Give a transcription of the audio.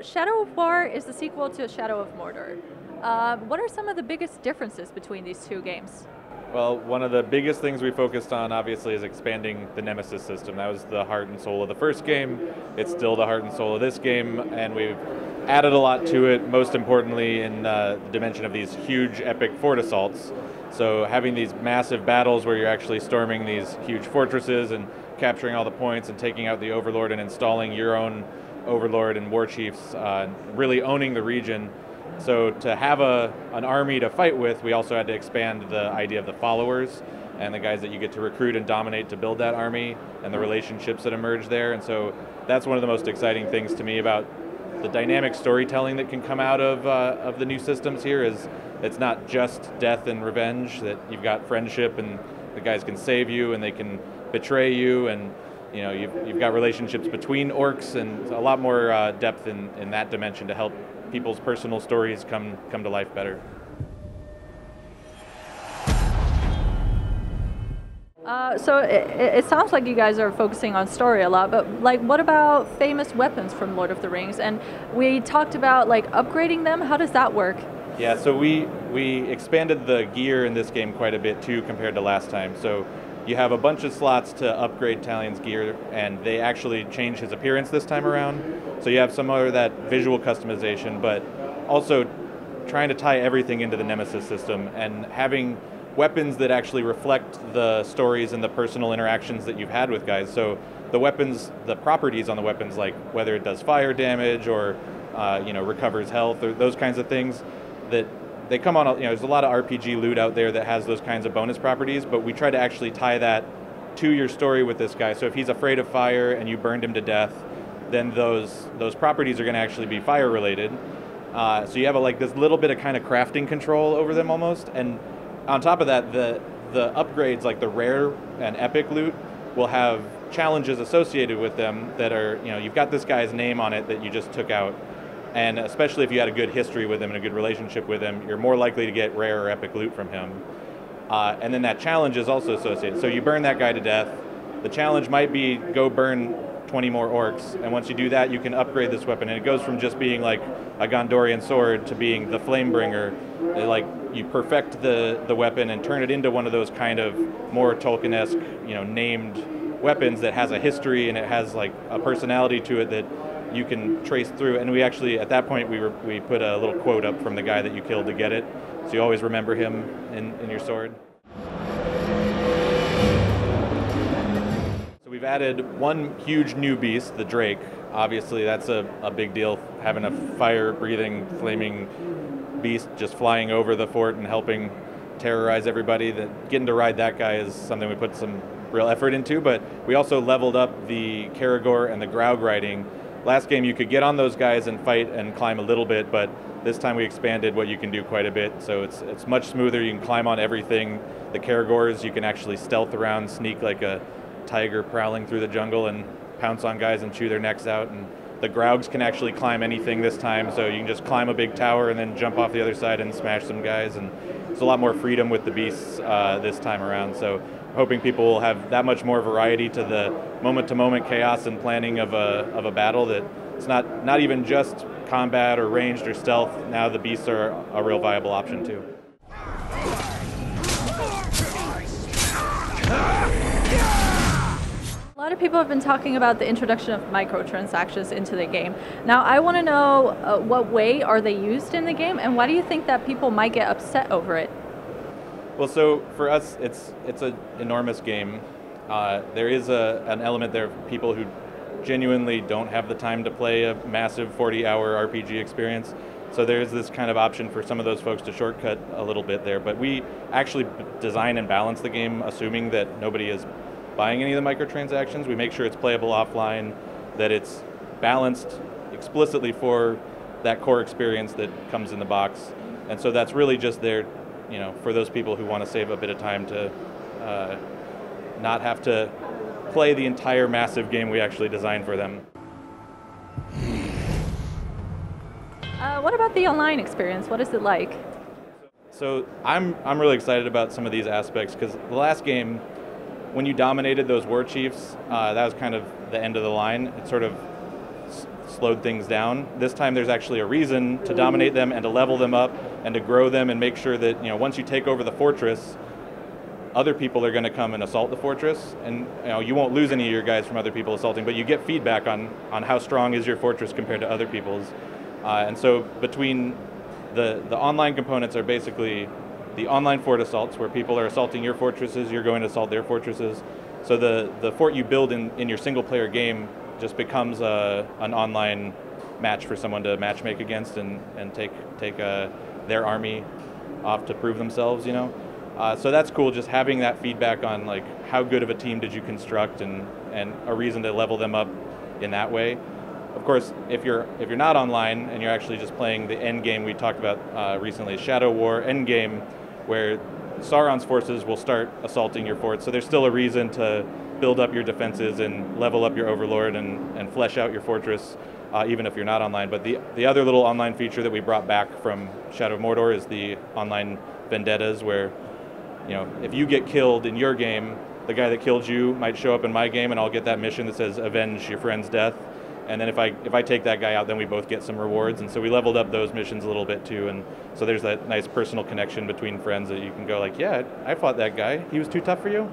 Shadow of War is the sequel to Shadow of Mordor. What are some of the biggest differences between these two games? Well, one of the biggest things we focused on, obviously, is expanding the Nemesis system. That was the heart and soul of the first game. It's still the heart and soul of this game, and we've added a lot to it, most importantly in the dimension of these huge, epic fort assaults. So having these massive battles where you're actually storming these huge fortresses and capturing all the points and taking out the Overlord and installing your own Overlord and war chiefs, really owning the region. So to have an army to fight with, we also had to expand the idea of the followers and the guys that you get to recruit and dominate to build that army and the relationships that emerge there. And so that's one of the most exciting things to me about the dynamic storytelling that can come out of the new systems here. Is it's not just death and revenge, that you've got friendship and the guys can save you and they can betray you, and you know you've got relationships between orcs, and a lot more depth in that dimension to help people's personal stories come to life better. So it sounds like you guys are focusing on story a lot, but like, what about famous weapons from Lord of the Rings? And we talked about like upgrading them. How does that work? Yeah, so we expanded the gear in this game quite a bit too compared to last time. So you have a bunch of slots to upgrade Talion's gear, and they actually change his appearance this time around. So you have some of that visual customization, but also trying to tie everything into the Nemesis system and having weapons that actually reflect the stories and the personal interactions that you've had with guys. So the weapons, the properties on the weapons, like whether it does fire damage or recovers health or those kinds of things, that they come on, there's a lot of RPG loot out there that has those kinds of bonus properties, but we try to actually tie that to your story with this guy. So if he's afraid of fire and you burned him to death, then those properties are going to actually be fire related. So you have this little bit of kind of crafting control over them almost. And on top of that, the upgrades, like the rare and epic loot, will have challenges associated with them that are, you've got this guy's name on it that you just took out. And especially if you had a good history with him and a good relationship with him, you're more likely to get rare or epic loot from him. And then that challenge is also associated. So you burn that guy to death. The challenge might be go burn 20 more orcs. And once you do that, you can upgrade this weapon. And it goes from just being like a Gondorian sword to being the Flamebringer. Like you perfect the weapon and turn it into one of those kind of more Tolkien-esque, named weapons that has a history and it has like a personality to it that you can trace through. And we actually, at that point, we put a little quote up from the guy that you killed to get it, so you always remember him in your sword. So we've added one huge new beast, the Drake. Obviously, that's a big deal, having a fire-breathing, flaming beast just flying over the fort and helping terrorize everybody. Getting to ride that guy is something we put some real effort into, but we also leveled up the Caragor and the Graug riding. Last game you could get on those guys and fight and climb a little bit, but this time we expanded what you can do quite a bit, so it's much smoother. You can climb on everything. The Caragors, you can actually stealth around, sneak like a tiger prowling through the jungle and pounce on guys and chew their necks out. And the Graugs can actually climb anything this time, so you can just climb a big tower and then jump off the other side and smash some guys. And there's a lot more freedom with the beasts this time around, so hoping people will have that much more variety to the moment-to-moment chaos and planning of a battle, that it's not even just combat or ranged or stealth. Now the beasts are a real viable option too. A lot of people have been talking about the introduction of microtransactions into the game. Now I want to know what way are they used in the game, and why do you think that people might get upset over it? Well, so for us, it's an enormous game. There is an element there of people who genuinely don't have the time to play a massive 40-hour RPG experience. So there's this kind of option for some of those folks to shortcut a little bit there. But we actually design and balance the game assuming that nobody is buying any of the microtransactions. We make sure it's playable offline, that it's balanced explicitly for that core experience that comes in the box. And so that's really just there, for those people who want to save a bit of time to not have to play the entire massive game we actually designed for them. What about the online experience? What is it like? So I'm really excited about some of these aspects, because the last game, when you dominated those war chiefs, that was kind of the end of the line. It sort of slowed things down. This time there's actually a reason to dominate them and to level them up and to grow them and make sure that once you take over the fortress, other people are going to come and assault the fortress, and you won't lose any of your guys from other people assaulting, but you get feedback on how strong is your fortress compared to other people's. And so between the online components are basically the online fort assaults, where people are assaulting your fortresses, you're going to assault their fortresses. So the fort you build in your single player game just becomes an online match for someone to matchmake against and take their army off to prove themselves, So that's cool, just having that feedback on like how good of a team did you construct and a reason to level them up in that way. Of course, if you're not online and you're actually just playing the end game we talked about recently, Shadow War end game, where Sauron's forces will start assaulting your fort. So there's still a reason to build up your defenses and level up your overlord and flesh out your fortress, even if you're not online. But the other little online feature that we brought back from Shadow of Mordor is the online vendettas, where if you get killed in your game, the guy that killed you might show up in my game and I'll get that mission that says avenge your friend's death. And then if I take that guy out, then we both get some rewards. And so we leveled up those missions a little bit too. And so there's that nice personal connection between friends that you can go like, yeah, I fought that guy. He was too tough for you?